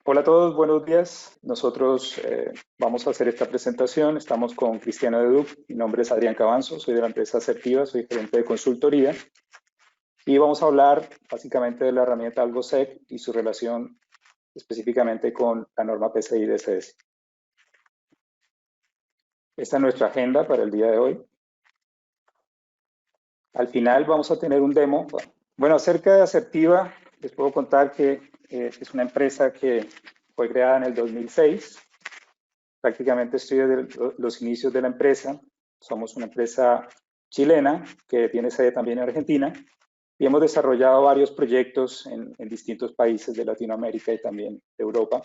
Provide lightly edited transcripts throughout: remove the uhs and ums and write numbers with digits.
Hola a todos, buenos días. Nosotros vamos a hacer esta presentación. Estamos con Cristiano Deduc. Mi nombre es Adrián Cabanzo, soy de la empresa Asertiva, soy gerente de consultoría y vamos a hablar básicamente de la herramienta AlgoSec y su relación específicamente con la norma PCI DSS. Esta es nuestra agenda para el día de hoy. Al final vamos a tener un demo. Bueno, acerca de Asertiva, les puedo contar que es una empresa que fue creada en el 2006. Prácticamente estoy desde los inicios de la empresa. Somos una empresa chilena que tiene sede también en Argentina y hemos desarrollado varios proyectos en distintos países de Latinoamérica y también de Europa.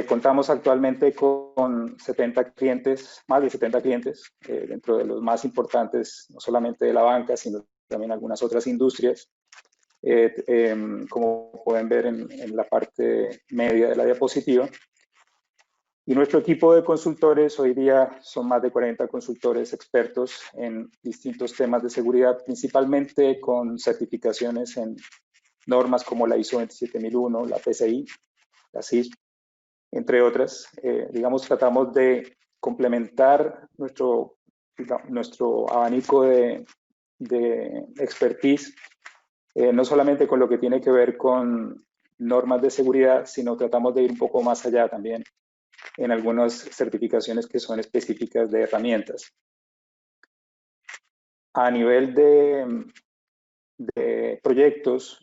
Contamos actualmente con 70 clientes, más de 70 clientes, dentro de los más importantes, no solamente de la banca, sino también algunas otras industrias. Como pueden ver en la parte media de la diapositiva. Y nuestro equipo de consultores hoy día son más de 40 consultores expertos en distintos temas de seguridad, principalmente con certificaciones en normas como la ISO 27001, la PCI, la CISP, entre otras. Digamos, tratamos de complementar nuestro abanico de expertise, no solamente con lo que tiene que ver con normas de seguridad, sino tratamos de ir un poco más allá también en algunas certificaciones que son específicas de herramientas. A nivel de proyectos,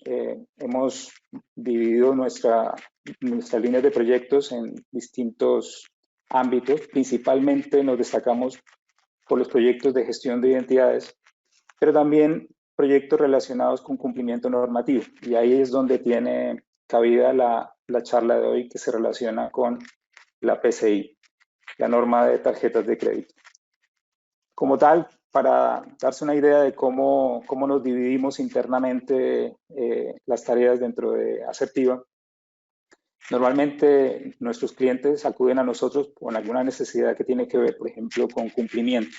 hemos dividido nuestras líneas de proyectos en distintos ámbitos. Principalmente nos destacamos por los proyectos de gestión de identidades, pero también proyectos relacionados con cumplimiento normativo. Y ahí es donde tiene cabida la charla de hoy, que se relaciona con la PCI, la norma de tarjetas de crédito. Como tal, para darse una idea de cómo nos dividimos internamente las tareas dentro de Asertiva, normalmente nuestros clientes acuden a nosotros con alguna necesidad que tiene que ver, por ejemplo, con cumplimiento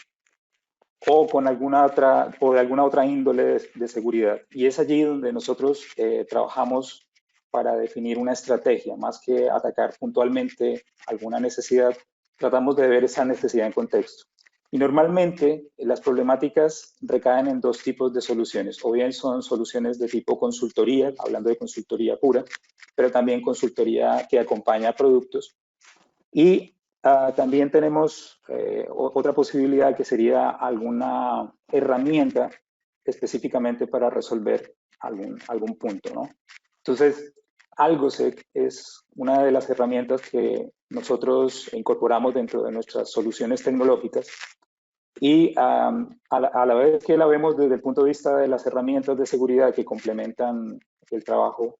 o con alguna otra o de alguna otra índole de seguridad. Y es allí donde nosotros trabajamos para definir una estrategia, más que atacar puntualmente alguna necesidad, tratamos de ver esa necesidad en contexto. Y normalmente las problemáticas recaen en dos tipos de soluciones, o bien son soluciones de tipo consultoría, hablando de consultoría pura, pero también consultoría que acompaña a productos. Y también tenemos otra posibilidad que sería alguna herramienta específicamente para resolver algún punto, ¿no? Entonces, AlgoSec es una de las herramientas que nosotros incorporamos dentro de nuestras soluciones tecnológicas y a la vez que la vemos desde el punto de vista de las herramientas de seguridad que complementan el trabajo,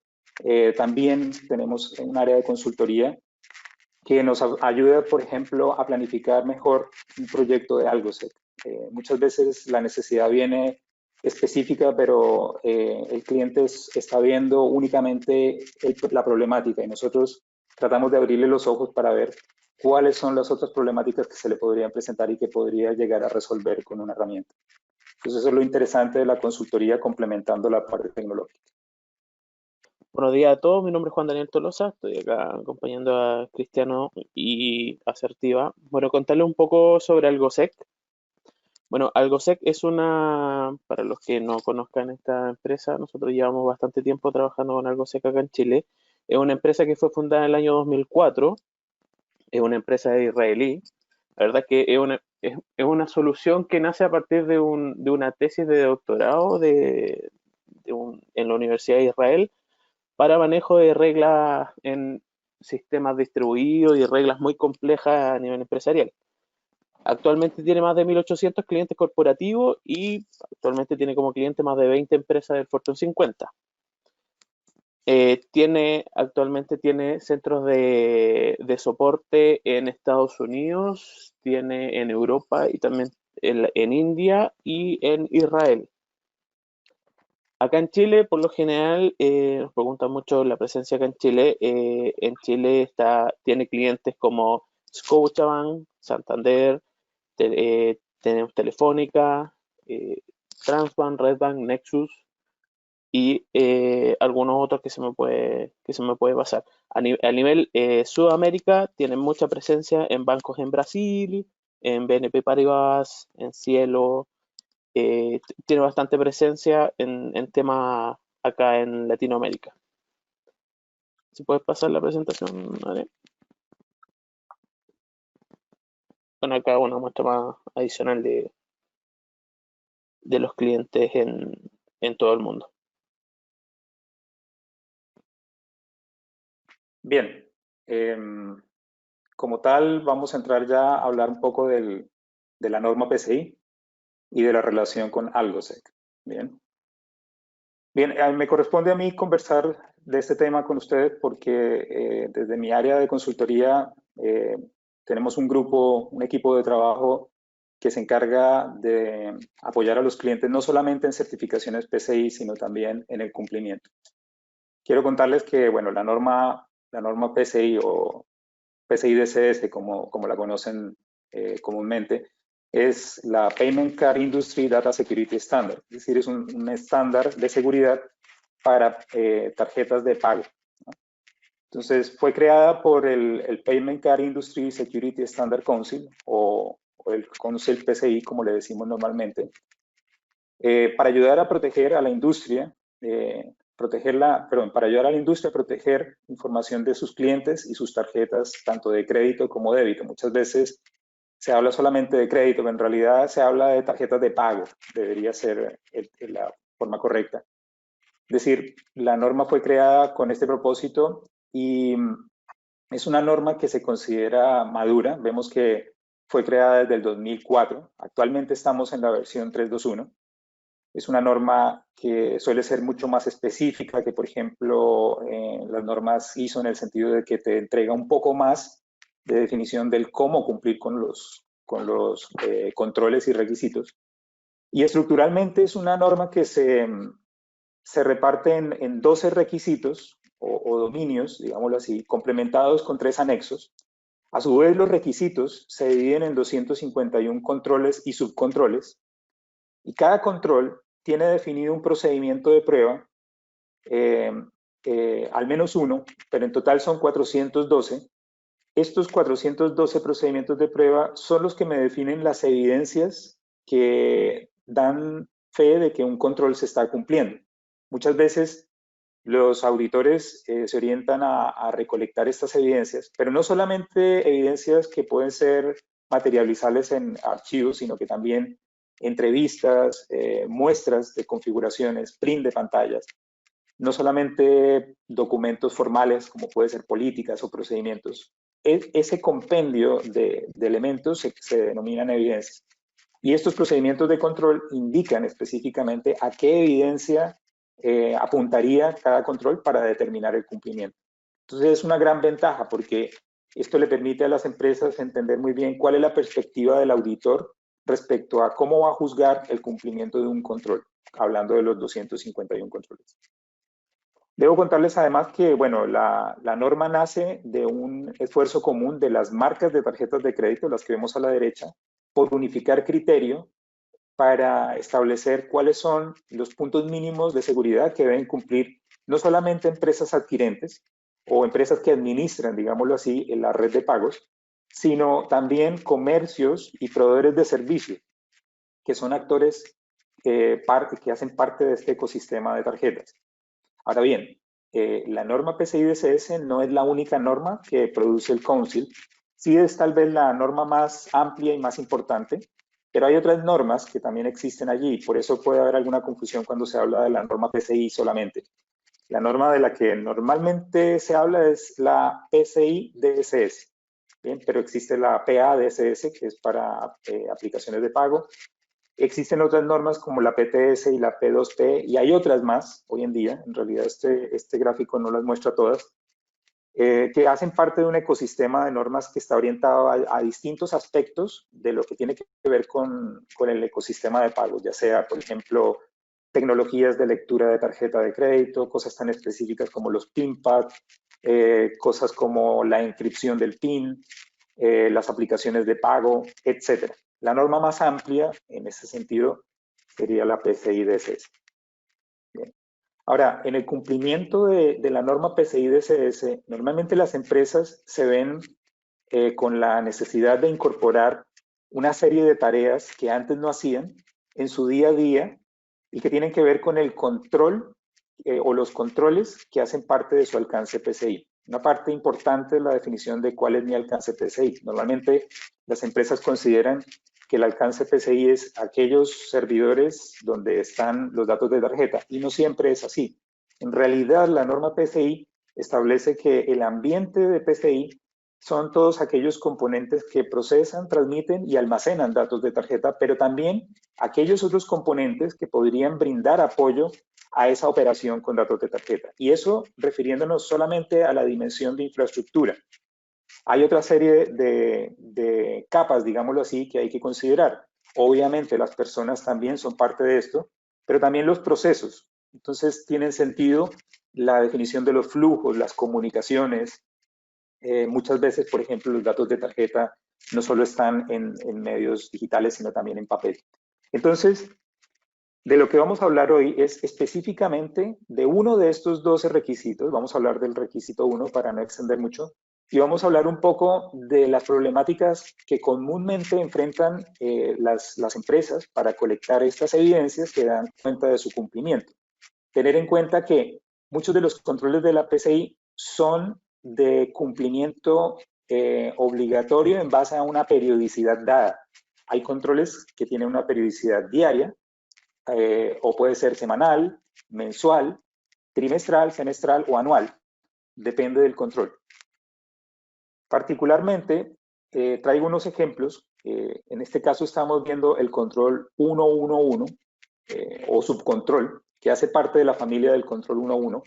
también tenemos un área de consultoría que nos ayuda, por ejemplo, a planificar mejor un proyecto de AlgoSec. Muchas veces la necesidad viene específica, pero el cliente está viendo únicamente la problemática y nosotros tratamos de abrirle los ojos para ver cuáles son las otras problemáticas que se le podrían presentar y que podría llegar a resolver con una herramienta. Entonces eso es lo interesante de la consultoría complementando la parte tecnológica. Buenos días a todos, mi nombre es Juan Daniel Tolosa, estoy acá acompañando a Cristiano y Asertiva. Bueno, contarle un poco sobre AlgoSec. Bueno, AlgoSec es para los que no conozcan esta empresa, nosotros llevamos bastante tiempo trabajando con AlgoSec acá en Chile. Es una empresa que fue fundada en el año 2004, es una empresa israelí. La verdad que es una solución que nace a partir de una tesis de doctorado en la Universidad de Israel para manejo de reglas en sistemas distribuidos y reglas muy complejas a nivel empresarial. Actualmente tiene más de 1.800 clientes corporativos y actualmente tiene como cliente más de 20 empresas del Fortune 50. Actualmente tiene centros de soporte en Estados Unidos, tiene en Europa y también en India y en Israel. Acá en Chile, por lo general, nos preguntan mucho la presencia acá en Chile. En Chile tiene clientes como Scotiabank, Santander, tenemos Telefónica, Transbank, Redbank, Nexus. y algunos otros que se me puede pasar. A nivel Sudamérica tienen mucha presencia en bancos en Brasil, en BNP Paribas, en Cielo, tiene bastante presencia en temas acá en Latinoamérica. Si puedes pasar la presentación, ¿vale? Bueno, acá una muestra más adicional de los clientes en todo el mundo. Bien, como tal, vamos a entrar ya a hablar un poco de la norma PCI y de la relación con AlgoSec. Bien. Bien, me corresponde a mí conversar de este tema con ustedes porque desde mi área de consultoría tenemos un grupo, un equipo de trabajo que se encarga de apoyar a los clientes no solamente en certificaciones PCI, sino también en el cumplimiento. Quiero contarles que, bueno, la norma PCI o PCI DSS, como la conocen comúnmente, es la Payment Card Industry Data Security Standard, es decir, es un estándar de seguridad para tarjetas de pago, ¿no? Entonces, fue creada por el Payment Card Industry Security Standard Council, o el Council PCI, como le decimos normalmente, para ayudar a proteger a la industria, para ayudar a la industria a proteger información de sus clientes y sus tarjetas, tanto de crédito como débito. Muchas veces se habla solamente de crédito, pero en realidad se habla de tarjetas de pago, debería ser la forma correcta. Es decir, la norma fue creada con este propósito y es una norma que se considera madura. Vemos que fue creada desde el 2004. Actualmente estamos en la versión 3.2.1. Es una norma que suele ser mucho más específica que, por ejemplo, las normas ISO, en el sentido de que te entrega un poco más de definición del cómo cumplir con los controles y requisitos. Y estructuralmente es una norma que se reparte en 12 requisitos o dominios, digámoslo así, complementados con 3 anexos. A su vez, los requisitos se dividen en 251 controles y subcontroles, y cada control tiene definido un procedimiento de prueba, al menos uno, pero en total son 412. Estos 412 procedimientos de prueba son los que me definen las evidencias que dan fe de que un control se está cumpliendo. Muchas veces los auditores se orientan a recolectar estas evidencias, pero no solamente evidencias que pueden ser materializables en archivos, sino que también entrevistas, muestras de configuraciones, print de pantallas, no solamente documentos formales como puede ser políticas o procedimientos. Ese compendio de elementos se denominan evidencias. Y estos procedimientos de control indican específicamente a qué evidencia apuntaría cada control para determinar el cumplimiento. Entonces es una gran ventaja porque esto le permite a las empresas entender muy bien cuál es la perspectiva del auditor respecto a cómo va a juzgar el cumplimiento de un control, hablando de los 251 controles. Debo contarles además que, bueno, la norma nace de un esfuerzo común de las marcas de tarjetas de crédito, las que vemos a la derecha, por unificar criterio para establecer cuáles son los puntos mínimos de seguridad que deben cumplir no solamente empresas adquirentes o empresas que administran, digámoslo así, en la red de pagos, sino también comercios y proveedores de servicios, que son actores que hacen parte de este ecosistema de tarjetas. Ahora bien, la norma PCI-DSS no es la única norma que produce el Council. Sí es tal vez la norma más amplia y más importante, pero hay otras normas que también existen allí. Por eso puede haber alguna confusión cuando se habla de la norma PCI solamente. La norma de la que normalmente se habla es la PCI-DSS, ¿bien? Pero existe la PA-DSS, que es para aplicaciones de pago. Existen otras normas como la PTS y la P2P, y hay otras más hoy en día. En realidad este gráfico no las muestra todas, que hacen parte de un ecosistema de normas que está orientado a distintos aspectos de lo que tiene que ver con el ecosistema de pagos, ya sea, por ejemplo, tecnologías de lectura de tarjeta de crédito, cosas tan específicas como los PIN pad, cosas como la inscripción del PIN, las aplicaciones de pago, etcétera. La norma más amplia en ese sentido sería la PCI DSS. Bien. Ahora, en el cumplimiento de la norma PCI DSS, normalmente las empresas se ven con la necesidad de incorporar una serie de tareas que antes no hacían en su día a día y que tienen que ver con el control o los controles que hacen parte de su alcance PCI. Una parte importante es la definición de cuál es mi alcance PCI. Normalmente las empresas consideran que el alcance PCI es aquellos servidores donde están los datos de tarjeta y no siempre es así. En realidad, la norma PCI establece que el ambiente de PCI son todos aquellos componentes que procesan, transmiten y almacenan datos de tarjeta, pero también aquellos otros componentes que podrían brindar apoyo a esa operación con datos de tarjeta. Y eso refiriéndonos solamente a la dimensión de infraestructura. Hay otra serie de capas, digámoslo así, que hay que considerar. Obviamente las personas también son parte de esto, pero también los procesos. Entonces tienen sentido la definición de los flujos, las comunicaciones. Muchas veces, por ejemplo, los datos de tarjeta no solo están en medios digitales, sino también en papel. Entonces, de lo que vamos a hablar hoy es específicamente de uno de estos 12 requisitos. Vamos a hablar del requisito 1 para no extender mucho. Y vamos a hablar un poco de las problemáticas que comúnmente enfrentan las empresas para colectar estas evidencias que dan cuenta de su cumplimiento. Tener en cuenta que muchos de los controles de la PCI son de cumplimiento obligatorio en base a una periodicidad dada. Hay controles que tienen una periodicidad diaria, o puede ser semanal, mensual, trimestral, semestral o anual. Depende del control. Particularmente, traigo unos ejemplos. En este caso estamos viendo el control 111 o subcontrol, que hace parte de la familia del control 1.1.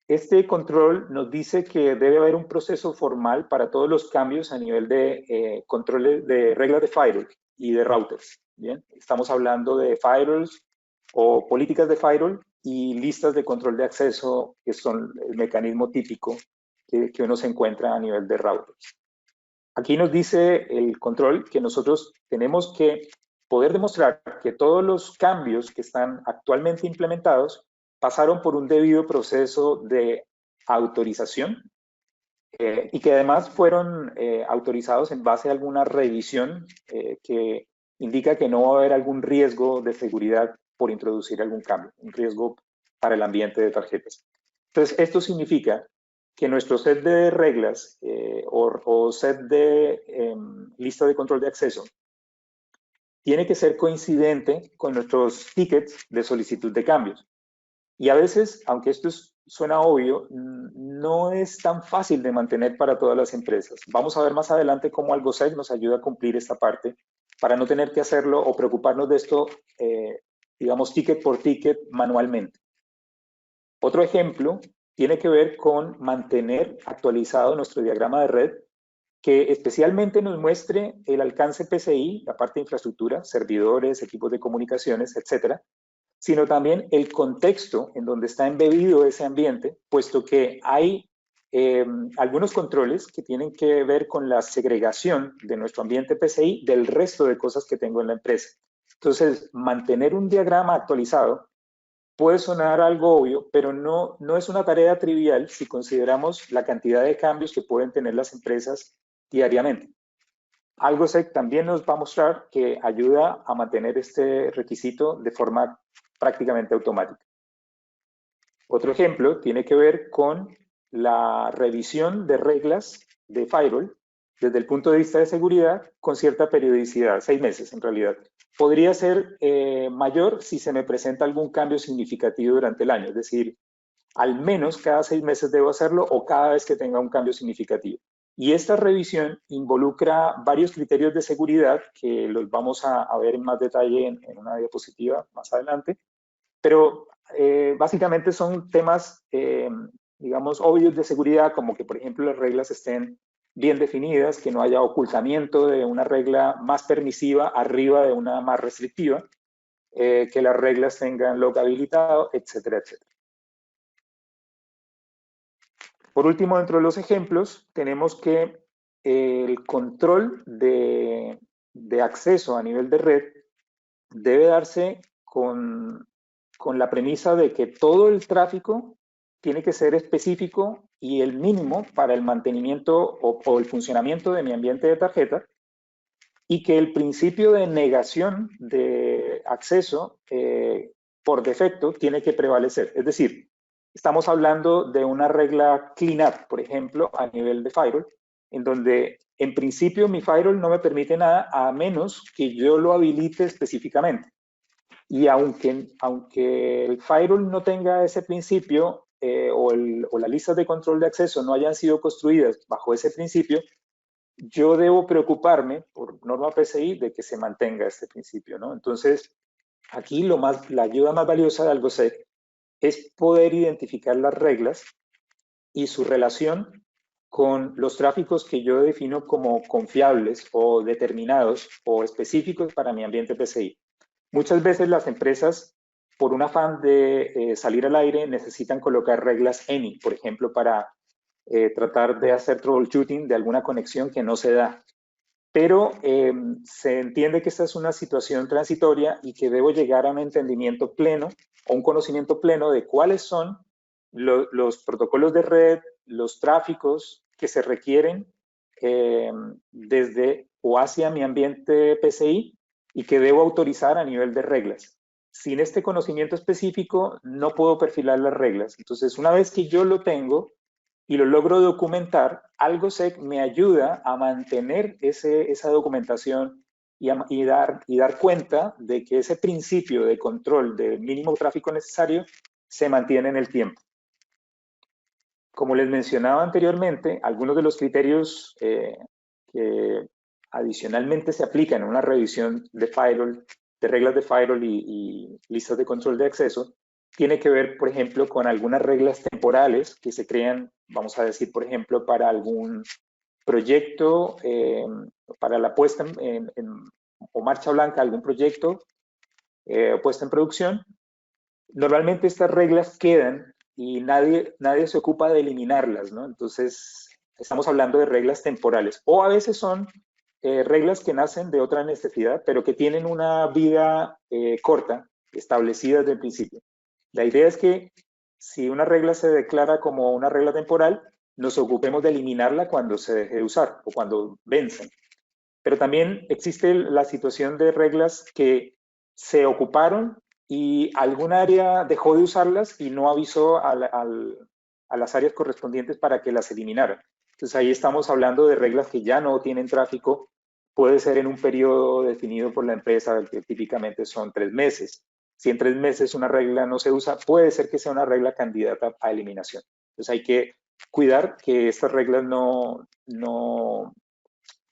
Este control nos dice que debe haber un proceso formal para todos los cambios a nivel de controles de reglas de firewall y de routers. Bien, estamos hablando de firewalls o políticas de firewall y listas de control de acceso, que son el mecanismo típico que uno se encuentra a nivel de routers. Aquí nos dice el control que nosotros tenemos que poder demostrar que todos los cambios que están actualmente implementados pasaron por un debido proceso de autorización y que además fueron autorizados en base a alguna revisión que indica que no va a haber algún riesgo de seguridad por introducir algún cambio, un riesgo para el ambiente de tarjetas. Entonces, esto significa que nuestro set de reglas o set de lista de control de acceso tiene que ser coincidente con nuestros tickets de solicitud de cambios. Y a veces, aunque esto suena obvio, no es tan fácil de mantener para todas las empresas. Vamos a ver más adelante cómo AlgoSec nos ayuda a cumplir esta parte para no tener que hacerlo o preocuparnos de esto, digamos, ticket por ticket manualmente. Otro ejemplo tiene que ver con mantener actualizado nuestro diagrama de red, que especialmente nos muestre el alcance PCI, la parte de infraestructura, servidores, equipos de comunicaciones, etcétera, sino también el contexto en donde está embebido ese ambiente, puesto que hay algunos controles que tienen que ver con la segregación de nuestro ambiente PCI del resto de cosas que tengo en la empresa. Entonces, mantener un diagrama actualizado puede sonar algo obvio, pero no es una tarea trivial si consideramos la cantidad de cambios que pueden tener las empresas diariamente. AlgoSec también nos va a mostrar que ayuda a mantener este requisito de forma prácticamente automática. Otro ejemplo tiene que ver con la revisión de reglas de firewall desde el punto de vista de seguridad con cierta periodicidad, 6 meses en realidad. Podría ser mayor si se me presenta algún cambio significativo durante el año, es decir, al menos cada 6 meses debo hacerlo o cada vez que tenga un cambio significativo. Y esta revisión involucra varios criterios de seguridad que los vamos a ver en más detalle en una diapositiva más adelante, pero básicamente son temas, digamos, obvios de seguridad, como que, por ejemplo, las reglas estén bien definidas, que no haya ocultamiento de una regla más permisiva arriba de una más restrictiva, que las reglas tengan log habilitado, etcétera, etcétera. Por último, dentro de los ejemplos, tenemos que el control de acceso a nivel de red debe darse con con la premisa de que todo el tráfico tiene que ser específico y el mínimo para el mantenimiento o el funcionamiento de mi ambiente de tarjeta, y que el principio de negación de acceso por defecto tiene que prevalecer. Es decir, estamos hablando de una regla cleanup, por ejemplo, a nivel de firewall, en donde en principio mi firewall no me permite nada a menos que yo lo habilite específicamente. Y aunque el firewall no tenga ese principio o las listas de control de acceso no hayan sido construidas bajo ese principio, yo debo preocuparme por norma PCI de que se mantenga este principio, ¿no? Entonces, aquí la ayuda más valiosa de AlgoSec es poder identificar las reglas y su relación con los tráficos que yo defino como confiables o determinados o específicos para mi ambiente PCI. Muchas veces las empresas, por un afán de salir al aire, necesitan colocar reglas ENI, por ejemplo, para tratar de hacer troubleshooting de alguna conexión que no se da. Pero se entiende que esta es una situación transitoria y que debo llegar a un entendimiento pleno o un conocimiento pleno de cuáles son los protocolos de red, los tráficos que se requieren desde o hacia mi ambiente PCI y que debo autorizar a nivel de reglas. Sin este conocimiento específico no puedo perfilar las reglas. Entonces, una vez que yo lo tengo y lo logro documentar, AlgoSec me ayuda a mantener esa documentación y dar cuenta de que ese principio de control del mínimo tráfico necesario se mantiene en el tiempo. Como les mencionaba anteriormente, algunos de los criterios que adicionalmente se aplican en una revisión de firewall, de reglas de firewall y listas de control de acceso, tiene que ver, por ejemplo, con algunas reglas temporales que se crean, vamos a decir, por ejemplo, para algún proyecto, para la puesta o marcha blanca, algún proyecto puesta en producción. Normalmente estas reglas quedan y nadie se ocupa de eliminarlas, ¿no? Entonces, estamos hablando de reglas temporales. O a veces son reglas que nacen de otra necesidad, pero que tienen una vida corta, establecida desde el principio. La idea es que si una regla se declara como una regla temporal, nos ocupemos de eliminarla cuando se deje de usar o cuando vencen. Pero también existe la situación de reglas que se ocuparon y algún área dejó de usarlas y no avisó a las áreas correspondientes para que las eliminaran. Entonces ahí estamos hablando de reglas que ya no tienen tráfico, puede ser en un periodo definido por la empresa, que típicamente son 3 meses. Si en 3 meses una regla no se usa, puede ser que sea una regla candidata a eliminación. Entonces hay que cuidar que estas reglas no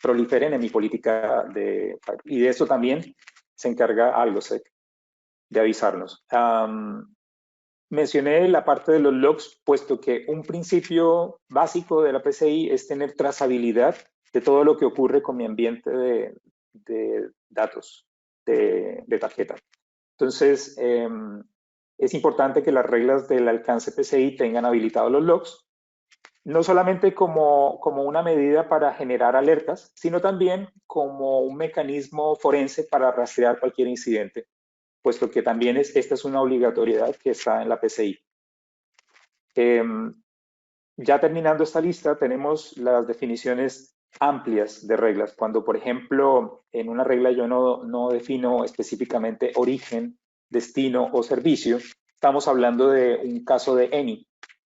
proliferen en mi política y de eso también se encarga AlgoSec, de avisarnos. Mencioné la parte de los logs, puesto que un principio básico de la PCI es tener trazabilidad de todo lo que ocurre con mi ambiente de datos, de tarjeta. Entonces, es importante que las reglas del alcance PCI tengan habilitados los logs, no solamente como una medida para generar alertas, sino también como un mecanismo forense para rastrear cualquier incidente, puesto que también esta es una obligatoriedad que está en la PCI. Ya terminando esta lista, tenemos las definiciones amplias de reglas. Cuando, por ejemplo, en una regla yo no defino específicamente origen, destino o servicio, estamos hablando de un caso de any.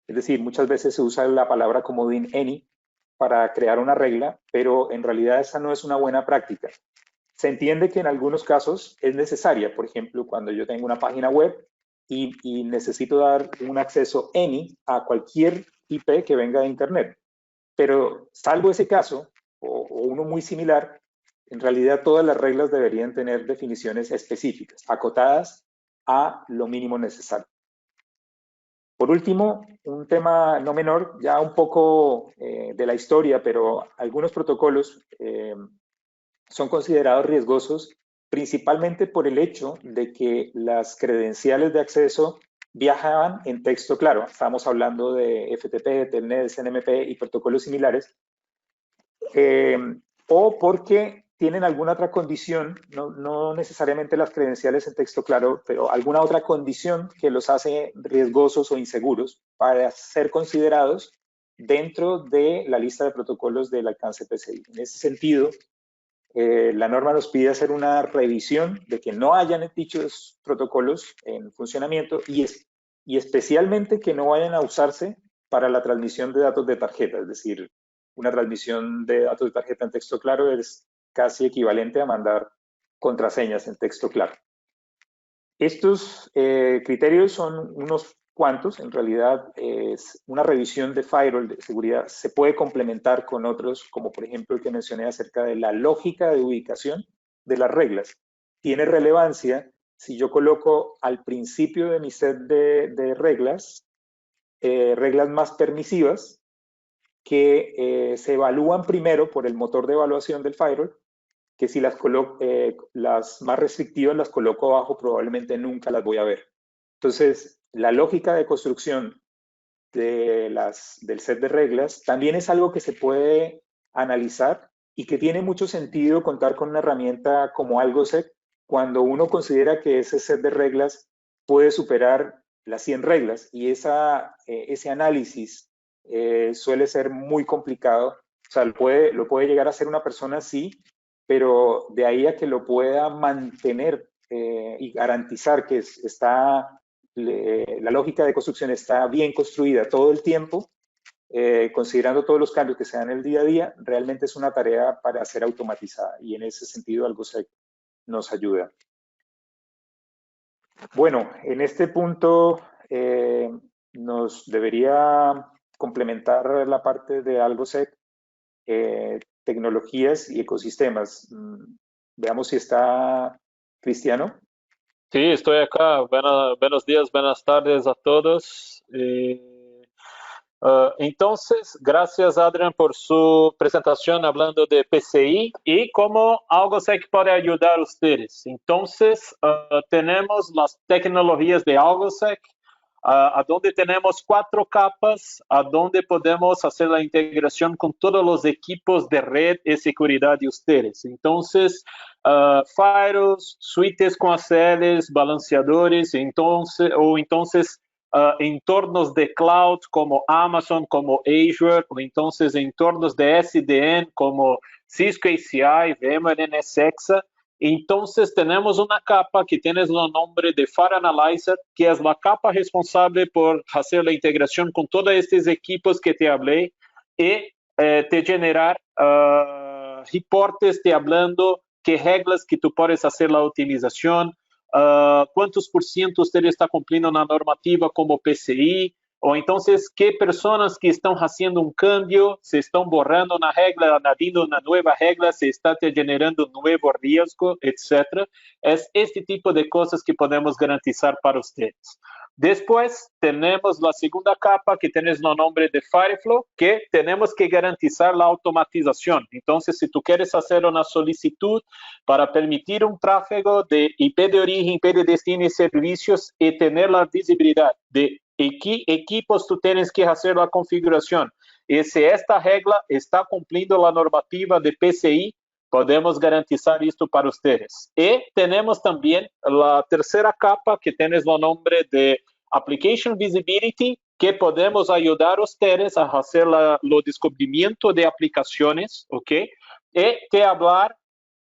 Es decir, muchas veces se usa la palabra comodín any para crear una regla, pero en realidad esa no es una buena práctica. Se entiende que en algunos casos es necesaria, por ejemplo, cuando yo tengo una página web y necesito dar un acceso any a cualquier IP que venga de Internet. Pero salvo ese caso, o uno muy similar, en realidad todas las reglas deberían tener definiciones específicas, acotadas a lo mínimo necesario. Por último, un tema no menor, ya un poco de la historia, pero algunos protocolos son considerados riesgosos principalmente por el hecho de que las credenciales de acceso viajaban en texto claro. Estamos hablando de FTP, Telnet, SNMP y protocolos similares. O porque tienen alguna otra condición, no necesariamente las credenciales en texto claro, pero alguna otra condición que los hace riesgosos o inseguros para ser considerados dentro de la lista de protocolos del alcance PCI. En ese sentido, la norma nos pide hacer una revisión de que no hayan dichos protocolos en funcionamiento y especialmente que no vayan a usarse para la transmisión de datos de tarjeta, es decir, una transmisión de datos de tarjeta en texto claro es casi equivalente a mandar contraseñas en texto claro. Estos criterios son unos cuantos, en realidad es una revisión de firewall de seguridad se puede complementar con otros, como por ejemplo el que mencioné acerca de la lógica de ubicación de las reglas. Tiene relevancia si yo coloco al principio de mi set de reglas, reglas más permisivas, que se evalúan primero por el motor de evaluación del firewall, que si las más restrictivas las coloco abajo, probablemente nunca las voy a ver. Entonces, la lógica de construcción del set de reglas también es algo que se puede analizar y que tiene mucho sentido contar con una herramienta como AlgoSec cuando uno considera que ese set de reglas puede superar las 100 reglas y ese análisis suele ser muy complicado. O sea, lo puede llegar a hacer una persona, sí, pero de ahí a que lo pueda mantener y garantizar que la lógica de construcción está bien construida todo el tiempo, considerando todos los cambios que se dan en el día a día, realmente es una tarea para ser automatizada y en ese sentido AlgoSec nos ayuda. Bueno, en este punto nos debería complementar la parte de AlgoSec, tecnologías y ecosistemas. Veamos si está Cristiano. Sí, estoy acá. Buenos días, buenas tardes a todos. Entonces, gracias Adrián por su presentación hablando de PCI y cómo AlgoSec puede ayudar a ustedes. Entonces, tenemos las tecnologías de AlgoSec, a donde tenemos 4 capas, a donde podemos hacer la integración con todos los equipos de red y seguridad de ustedes. Entonces, firewalls, suites con ACLs, balanceadores, entonces entornos de cloud como Amazon, como Azure, o entonces entornos de SDN como Cisco ACI, VMware NSX. Entonces tenemos una capa que tiene el nombre de Fire Analyzer, que es la capa responsable por hacer la integración con todos estos equipos que te hablé y te generar reportes te hablando qué reglas que tú puedes hacer la optimización, quantos por cento usted está cumprindo na normativa como PCI, ou então que pessoas que estão fazendo cambio, se estão borrando na regra, añadindo na nova regra, se está te generando novo risco, etc. É este tipo de coisas que podemos garantizar para vocês. Depois, temos a segunda capa, que tem o nome de Fireflow, que temos que garantizar a automatização. Então, se tu queres fazer uma solicitud para permitir tráfego de IP de origem, IP de destino e serviços e ter a visibilidade de equipos, tu tens que fazer a configuração. E se esta regra está cumprindo a normativa de PCI, podemos garantizar isto para vocês. E temos também a terceira capa, que tem o nome de Application Visibility, que podemos ajudar vocês a fazer o descobrimento de aplicações, ok? E te falar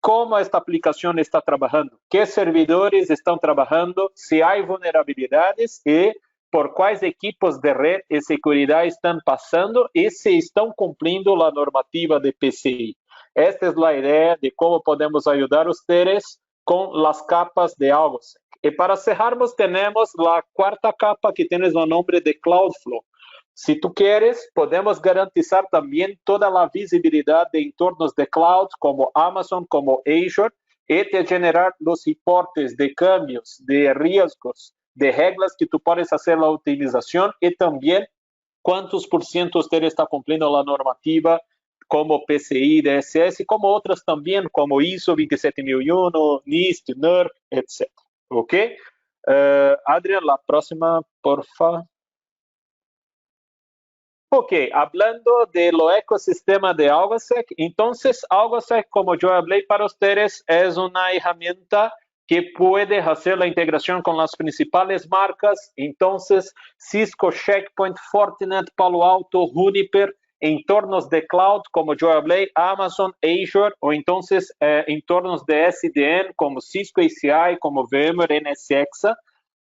como esta aplicação está trabalhando, que servidores estão trabalhando, se há vulnerabilidades e por quais equipos de rede e segurança estão passando e se estão cumprindo a normativa de PCI. Esta é a ideia de como podemos ajudar vocês com as capas de AlgoSec. E para cerrarmos, temos a quarta capa, que tem o nome de Cloudflow. Se tu queres, podemos garantizar também toda a visibilidade de entornos de cloud, como Amazon, como Azure, e te generar os reportes de cambios, de riscos, de regras que tu podes fazer a utilização e também quantos por cento você está cumprindo a normativa, como PCI, DSS, como outras também, como ISO 27001, NIST, NERC, etc. Ok? Adrián, la próxima, por favor. Ok, hablando de lo ecosistema de AlgoSec, entonces AlgoSec, como yo hablé para ustedes, es una herramienta que puede hacer la integración con las principales marcas, entonces Cisco, Checkpoint, Fortinet, Palo Alto, Juniper, entornos de cloud, como yo hablé, Amazon, Azure, o entonces entornos de SDN, como Cisco ACI, como VMware, NSX,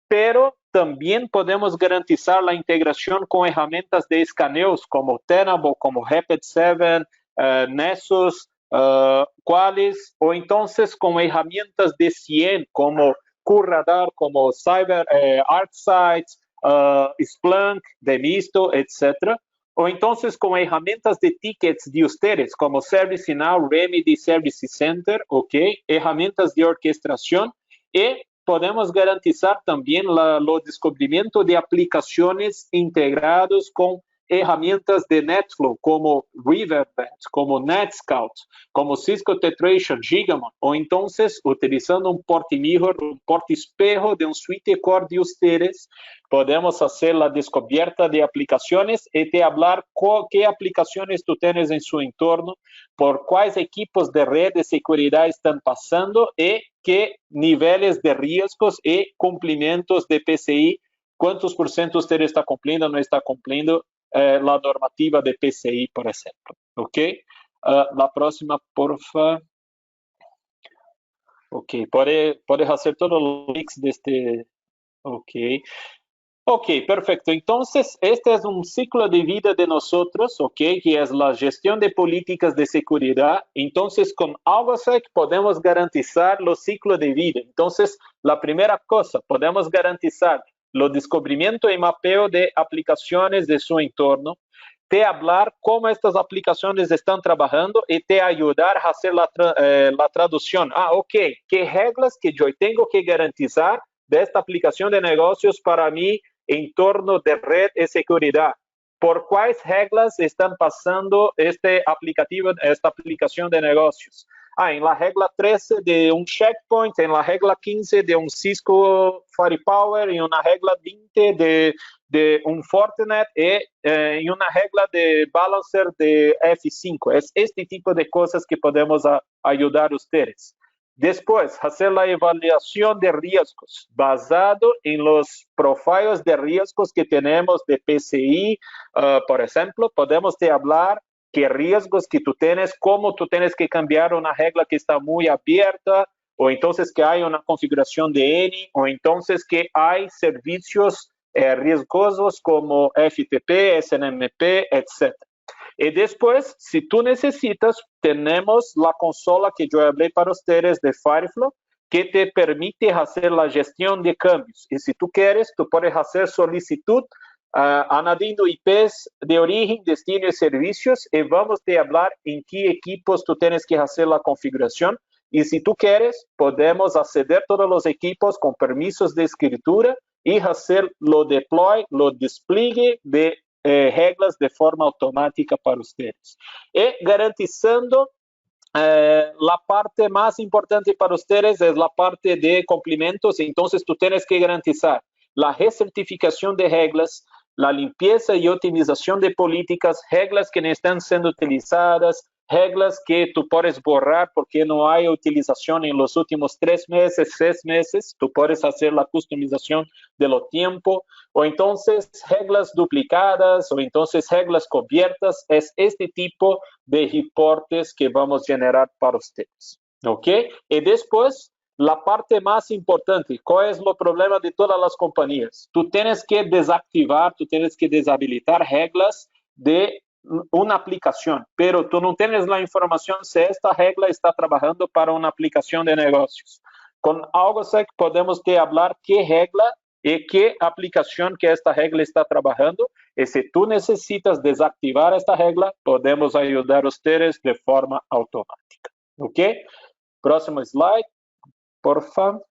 pero también podemos garantizar la integración con herramientas de escaneos como Tenable, como Rapid7, Nessus, Qualys, o entonces con herramientas de CIEM como QRadar, como Cyber, ArcSight, Splunk, Demisto, etc. O entonces con herramientas de tickets de ustedes como ServiceNow, Remedy, Service Center, ¿ok? Herramientas de orquestación y podemos garantizar también el descubrimiento de aplicaciones integradas con herramientas de NetFlow como Riverbed, como NetScout, como Cisco Tetration, Gigamon, o entonces utilizando un port mirror, un port espejo de un suite core de ustedes, podemos hacer la descubierta de aplicaciones y te hablar qué aplicaciones tú tienes en su entorno, por cuáles equipos de red de seguridad están pasando y qué niveles de riesgos y cumplimientos de PCI, cuántos por ciento usted está cumpliendo o no está cumpliendo la normativa de PCI, por ejemplo. ¿Ok? La próxima, porfa. Ok, puedes hacer todos los links de este. Ok. Ok, perfecto. Entonces, este es un ciclo de vida de nosotros, ok, que es la gestión de políticas de seguridad. Entonces, con AlgoSec podemos garantizar los ciclos de vida. Entonces, la primera cosa, podemos garantizar el descubrimiento y mapeo de aplicaciones de su entorno, te hablar cómo estas aplicaciones están trabajando y te ayudar a hacer la traducción. Ok, ¿qué reglas que yo tengo que garantizar de esta aplicación de negocios para mí entorno de red y seguridad? ¿Por cuáles reglas están pasando esta aplicación de negocios? En la regla 13 de un Checkpoint, en la regla 15 de un Cisco Firepower, en una regla 20 de un Fortinet y en una regla de balancer de F5. Es este tipo de cosas que podemos ayudar a ustedes. Después, hacer la evaluación de riesgos basado en los profiles de riesgos que tenemos de PCI. Por ejemplo, podemos te hablar qué riesgos que tú tienes, cómo tú tienes que cambiar una regla que está muy abierta, o entonces que hay una configuración de N, o entonces que hay servicios riesgosos como FTP, SNMP, etc. Y después, si tú necesitas, tenemos la consola que yo hablé para ustedes de Fireflow, que te permite hacer la gestión de cambios. Y si tú quieres, tú puedes hacer solicitud añadiendo IPs de origen, destino y servicios, y vamos a hablar en qué equipos tú tienes que hacer la configuración. Y si tú quieres, podemos acceder a todos los equipos con permisos de escritura y hacer lo deploy, lo despliegue de reglas de forma automática para ustedes. Y garantizando la parte más importante para ustedes es la parte de cumplimientos. Entonces, tú tienes que garantizar la recertificación de reglas, la limpieza y optimización de políticas, reglas que no están siendo utilizadas, reglas que tú puedes borrar porque no hay utilización en los últimos 3 meses, 6 meses. Tú puedes hacer la customización de lo tiempo, o entonces reglas duplicadas, o entonces reglas cubiertas. Es este tipo de reportes que vamos a generar para ustedes. ¿Ok? Y después, la parte más importante, ¿cuál es el problema de todas las compañías? Tú tienes que desactivar, tú tienes que deshabilitar reglas de una aplicación, pero tú no tienes la información si esta regla está trabajando para una aplicación de negocios. Con AlgoSec podemos te hablar qué regla y qué aplicación que esta regla está trabajando. Y si tú necesitas desactivar esta regla, podemos ayudar a ustedes de forma automática. ¿Ok? Próximo slide, por favor.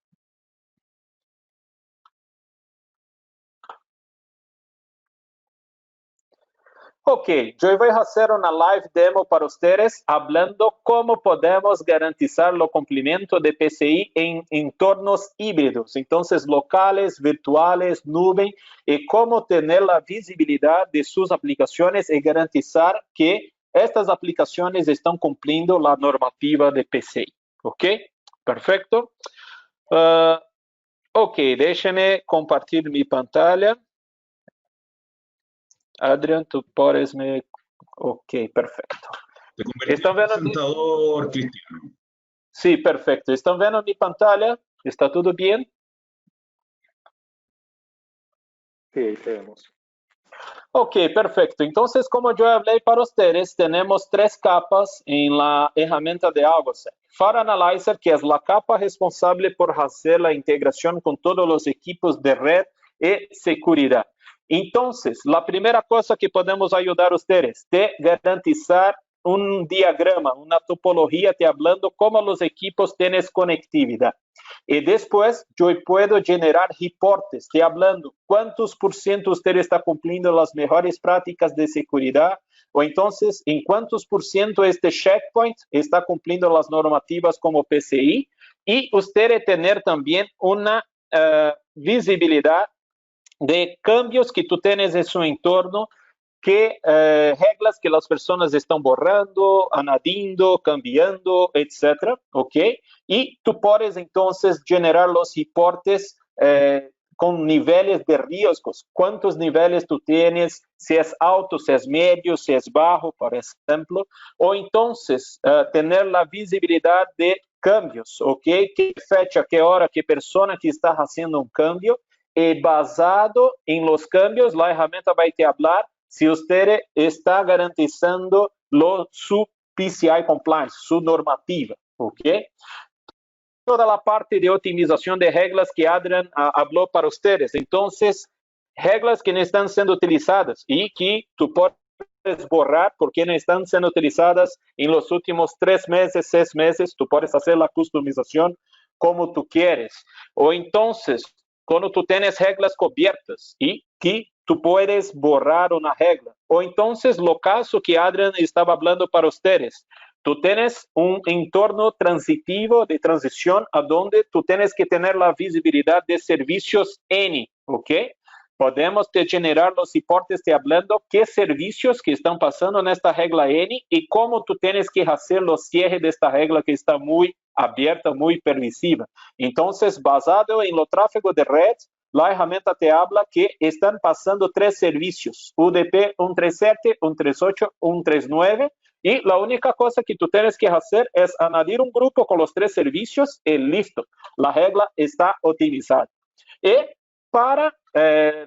Ok, yo voy a hacer una live demo para ustedes hablando cómo podemos garantizar el cumplimiento de PCI en entornos híbridos, entonces locales, virtuales, nube, y cómo tener la visibilidad de sus aplicaciones y garantizar que estas aplicaciones están cumpliendo la normativa de PCI. Ok, perfecto. Ok, déjenme compartir mi pantalla. Adrián, tú puedes me... Ok, perfecto. Te convertí ¿Están en viendo? presentador, Cristiano. Sí, perfecto. ¿Están viendo mi pantalla? ¿Está todo bien? Sí, ahí tenemos. Ok, perfecto. Entonces, como yo hablé para ustedes, tenemos 3 capas en la herramienta de AlgoSec. File Analyzer, que es la capa responsable por hacer la integración con todos los equipos de red y seguridad. Entonces, la primera cosa que podemos ayudar a ustedes es garantizar un diagrama, una topología, te hablando cómo los equipos tienen conectividad. Y después yo puedo generar reportes, te hablando cuántos por ciento usted está cumpliendo las mejores prácticas de seguridad, o entonces en cuántos por ciento este checkpoint está cumpliendo las normativas como PCI, y usted tener también una visibilidad de cambios que tú tienes en su entorno, que reglas que las personas están borrando, añadiendo, cambiando, etcétera, ¿ok? Y tú puedes entonces generar los reportes con niveles de riesgos. ¿Cuántos niveles tú tienes? Si es alto, si es medio, si es bajo, por ejemplo. O entonces tener la visibilidad de cambios, ¿ok? ¿Qué fecha, qué hora, qué persona que está haciendo un cambio? Y basado en los cambios, la herramienta va a te hablar si usted está garantizando su PCI compliance, su normativa, ¿ok? Toda la parte de optimización de reglas que Adrián habló para ustedes. Entonces, reglas que no están siendo utilizadas y que tú puedes borrar porque no están siendo utilizadas en los últimos 3 meses, 6 meses. Tú puedes hacer la customización como tú quieres. O entonces, cuando tú tienes reglas cubiertas y que tú puedes borrar una regla. O entonces, lo caso que Adrián estaba hablando para ustedes. Tú tienes un entorno transitivo de transición a donde tú tienes que tener la visibilidad de servicios N, ¿ok? Podemos te generar los reportes te hablando qué servicios que están pasando en esta regla N y cómo tú tienes que hacer los cierres de esta regla que está muy abierta, muy permisiva. Entonces, basado en lo tráfego de red, la herramienta te habla que están pasando 3 servicios, UDP 137, 138, 139, y la única cosa que tú tienes que hacer es añadir un grupo con los 3 servicios y listo. La regla está optimizada. Y para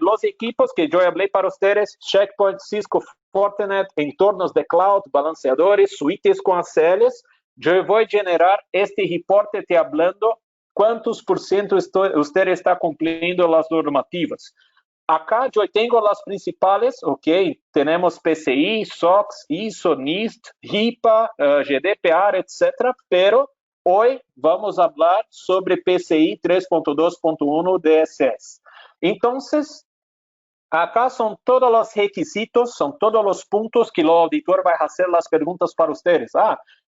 los equipos que yo hablé para ustedes, Checkpoint, Cisco, Fortinet, entornos de cloud, balanceadores, suites con ACLs, yo voy a generar este reporte te hablando cuántos por ciento usted está cumpliendo las normativas. Acá yo tengo las principales, ok, tenemos PCI, SOX, ISO, NIST, HIPAA, GDPR, etcétera, pero hoy vamos a hablar sobre PCI 3.2.1 DSS. Entonces, acá son todos los requisitos, son todos los puntos que el auditor va a hacer las preguntas para ustedes.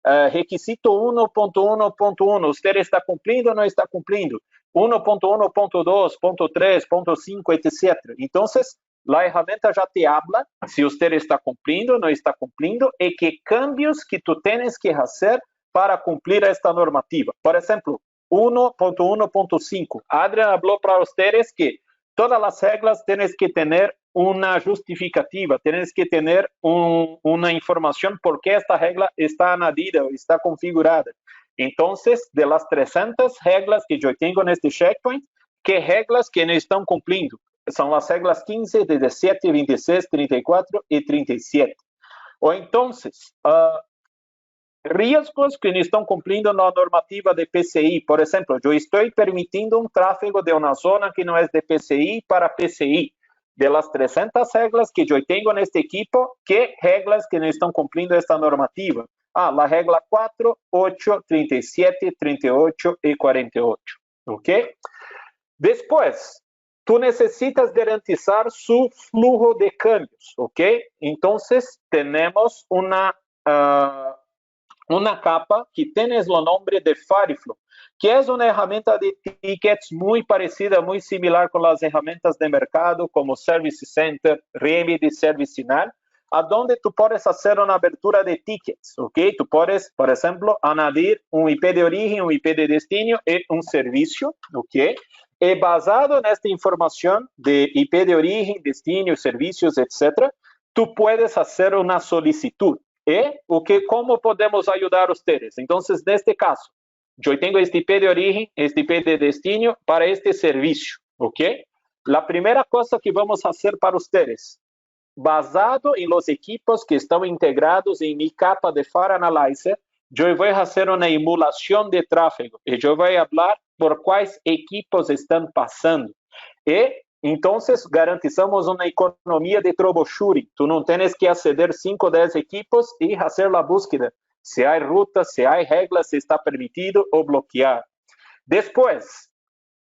Requisito 1.1.1, ¿usted está cumpliendo o no está cumpliendo? 1.1.2, .3, .5, etc. Entonces, la herramienta ya te habla si usted está cumpliendo o no está cumpliendo y qué cambios que tú tienes que hacer para cumplir esta normativa. Por ejemplo, 1.1.5. Adrián habló para ustedes que todas las reglas tienes que tener una justificativa, tienes que tener una información por qué esta regla está añadida o está configurada. Entonces, de las 300 reglas que yo tengo en este checkpoint, ¿qué reglas que no están cumpliendo? Son las reglas 15, 17, 26, 34 y 37. O entonces, riesgos que no estão cumprindo na normativa de PCI. Por exemplo, eu estou permitindo um tráfego de uma zona que não é de PCI para PCI. De las 300 reglas que eu tenho neste equipo, que reglas que não estão cumprindo esta normativa? La regla 4, 8, 37, 38 e 48. Ok? Depois, tú necesitas garantizar su flujo de cambios, ¿ok? Entonces, tenemos una capa que tiene el nombre de Fireflow, que es una herramienta de tickets muy parecida, muy similar con las herramientas de mercado como Service Center, Remedy, ServiceNow, a donde tú puedes hacer una abertura de tickets, ¿ok? Tú puedes, por ejemplo, añadir un IP de origen, un IP de destino y un servicio, ¿ok? Y basado en esta información de IP de origen, destino, servicios, etc., tú puedes hacer una solicitud. ¿Cómo podemos ayudar a ustedes? Entonces, en este caso, yo tengo este IP de origen, este IP de destino para este servicio, ¿ok? La primera cosa que vamos a hacer para ustedes, basado en los equipos que están integrados en mi capa de Fire Analyzer, yo voy a hacer una emulación de tráfego y yo voy a hablar por cuáles equipos están pasando. Y entonces garantizamos una economía de troubleshooting. Tú no tienes que acceder 5 o 10 equipos y hacer la búsqueda. Si hay rutas, si hay reglas, si está permitido o bloquear. Después,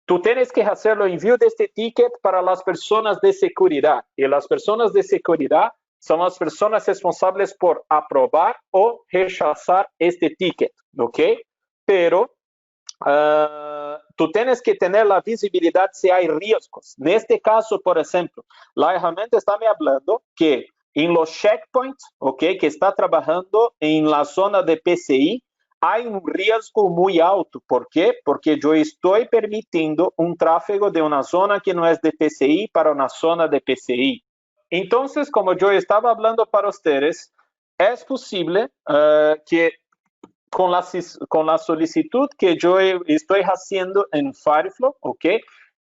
tú tienes que hacer el envío de este ticket para las personas de seguridad. Y las personas de seguridad son las personas responsables por aprobar o rechazar este ticket, ¿ok? Pero tú tienes que tener la visibilidad si hay riesgos. En este caso, por ejemplo, la herramienta está me hablando que en los checkpoints, ¿ok? Que está trabajando en la zona de PCI, hay un riesgo muy alto. ¿Por qué? Porque yo estoy permitiendo un tráfego de una zona que no es de PCI para una zona de PCI. Entonces, como yo estaba hablando para ustedes, es posible que con la solicitud que yo estoy haciendo en Fireflow, ¿ok?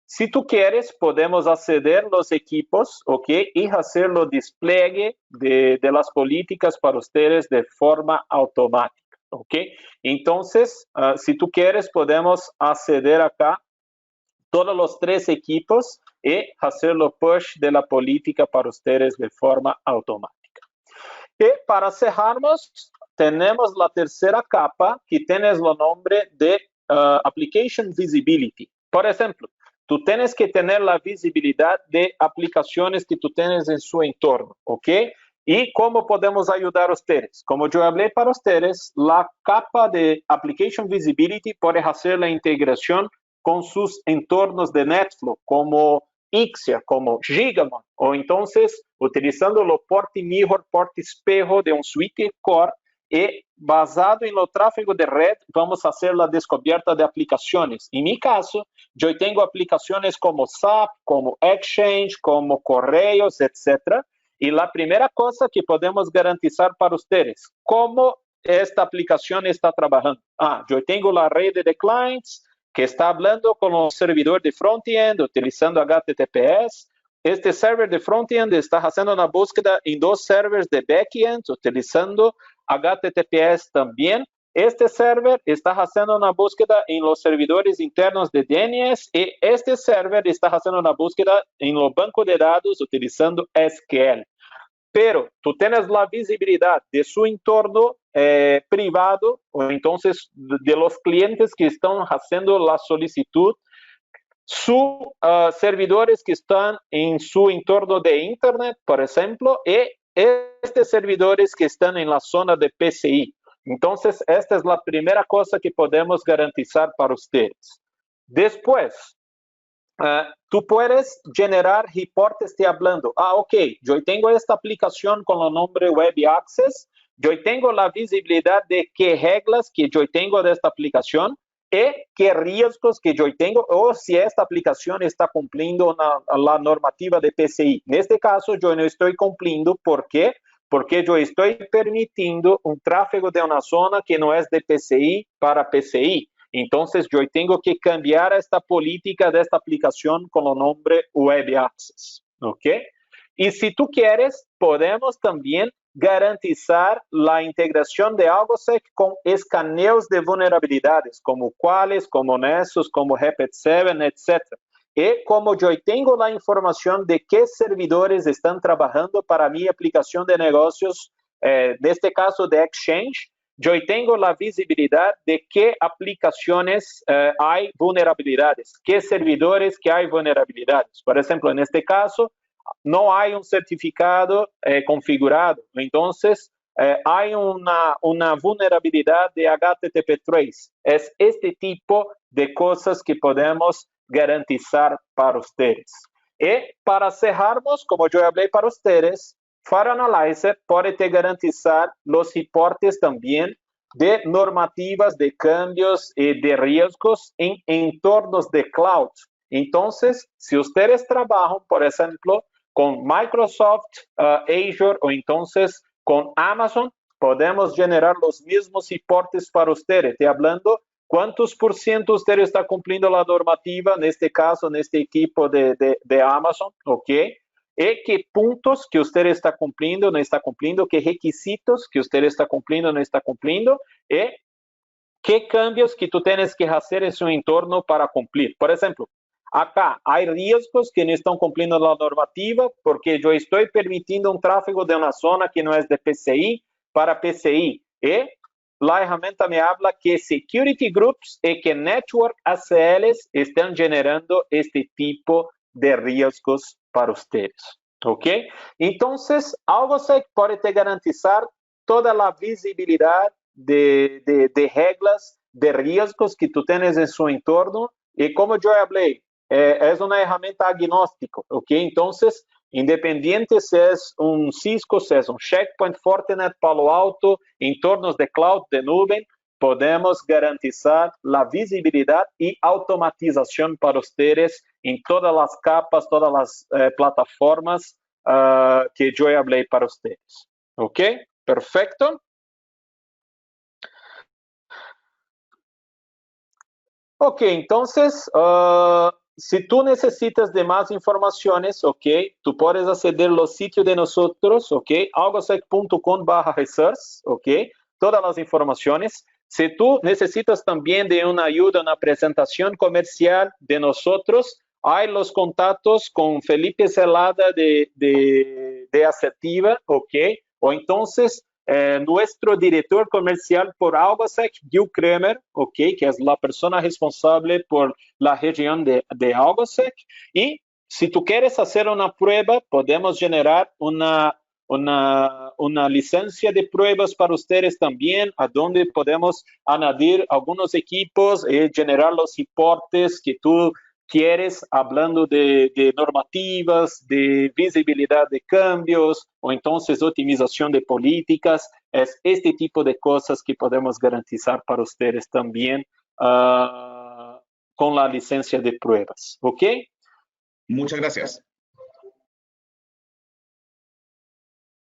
Si tú quieres, podemos acceder a los equipos, ¿ok? Y hacer el despliegue de las políticas para ustedes de forma automática, ¿ok? Entonces, si tú quieres, podemos acceder acá todos los 3 equipos y hacer el push de la política para ustedes de forma automática. Y para cerrarnos, tenemos la tercera capa que tiene el nombre de Application Visibility. Por ejemplo, tú tienes que tener la visibilidad de aplicaciones que tú tienes en su entorno, ¿ok? ¿Y cómo podemos ayudar a ustedes? Como yo hablé para ustedes, la capa de Application Visibility puede hacer la integración con sus entornos de NetFlow, como Ixia, como Gigamon, o entonces utilizando el porte mirror, porte espejo de un suite core, y basado en el tráfego de red, vamos a hacer la descubierta de aplicaciones. En mi caso, yo tengo aplicaciones como SAP, como Exchange, como correos, etc. Y la primera cosa que podemos garantizar para ustedes, ¿cómo esta aplicación está trabajando? Yo tengo la red de clients que está hablando con un servidor de frontend, utilizando HTTPS. Este server de frontend está haciendo una búsqueda en 2 servers de backend, utilizando HTTPS también. Este server está haciendo una búsqueda en los servidores internos de DNS y este server está haciendo una búsqueda en los bancos de datos utilizando SQL. Pero tú tienes la visibilidad de su entorno privado, o entonces de los clientes que están haciendo la solicitud, sus servidores que están en su entorno de Internet, por ejemplo, y estos servidores que están en la zona de PCI. Entonces, esta es la primera cosa que podemos garantizar para ustedes. Después, tú puedes generar reportes te hablando. Ok, yo tengo esta aplicación con el nombre Web Access, yo tengo la visibilidad de qué reglas que yo tengo de esta aplicación y qué riesgos que yo tengo o si esta aplicación está cumpliendo la normativa de PCI. En este caso, yo no estoy cumpliendo. ¿Por qué? Porque yo estoy permitiendo un tráfego de una zona que no es de PCI para PCI. Entonces, yo tengo que cambiar esta política de esta aplicación con el nombre Web Access, ¿ok? Y si tú quieres, podemos también garantizar la integración de AlgoSec con escaneos de vulnerabilidades, como Qualys, como Nessus, como Rapid7, etc. Y como yo tengo la información de qué servidores están trabajando para mi aplicación de negocios, en este caso de Exchange, yo tengo la visibilidad de qué aplicaciones hay vulnerabilidades, qué servidores que hay vulnerabilidades. Por ejemplo, en este caso, no hay un certificado configurado. Entonces, hay una vulnerabilidad de HTTP trace. Es este tipo de cosas que podemos garantizar para ustedes. Y para cerrarnos, como yo hablé para ustedes, FireAnalyzer puede te garantizar los reportes también de normativas, de cambios y de riesgos en entornos de cloud. Entonces, si ustedes trabajan, por ejemplo, con Microsoft Azure o entonces con Amazon, podemos generar los mismos reportes para ustedes. Estoy hablando cuántos por ciento usted está cumpliendo la normativa, en este caso, en este equipo de Amazon, ¿ok? Y qué puntos que usted está cumpliendo, no está cumpliendo, qué requisitos que usted está cumpliendo, no está cumpliendo, y qué cambios que tú tienes que hacer en su entorno para cumplir. Por ejemplo, acá hay riesgos que no están cumpliendo la normativa porque yo estoy permitiendo un tráfego de una zona que no es de PCI para PCI. Y la herramienta me habla que security groups y que network ACLs están generando este tipo de riesgos para ustedes. ¿Ok? Entonces, AlgoSec puede te garantizar toda la visibilidad de reglas, de riesgos que tú tienes en su entorno. Y como yo hablé, es una herramienta agnóstica, ¿ok? Entonces, independiente si es un Cisco, si es un Checkpoint, Fortinet, Palo Alto, entornos de cloud, de nube, podemos garantizar la visibilidad y automatización para ustedes en todas las capas, todas las plataformas que yo hablé para ustedes. ¿Ok? Perfecto. Ok, entonces, si tú necesitas de más informaciones, ok, tú puedes acceder a los sitios de nosotros, ok, algosec.com/research, ok, todas las informaciones. Si tú necesitas también de una ayuda, una presentación comercial de nosotros, hay los contactos con Felipe Celada de Asertiva, ok, o entonces nuestro director comercial por AlgoSec, Gil Kramer, okay, que es la persona responsable por la región de AlgoSec. Y si tú quieres hacer una prueba, podemos generar una licencia de pruebas para ustedes también, a donde podemos añadir algunos equipos y generar los reportes que tú quieres, hablando de normativas, de visibilidad de cambios, o entonces optimización de políticas. Es este tipo de cosas que podemos garantizar para ustedes también con la licencia de pruebas. ¿Ok? Muchas gracias.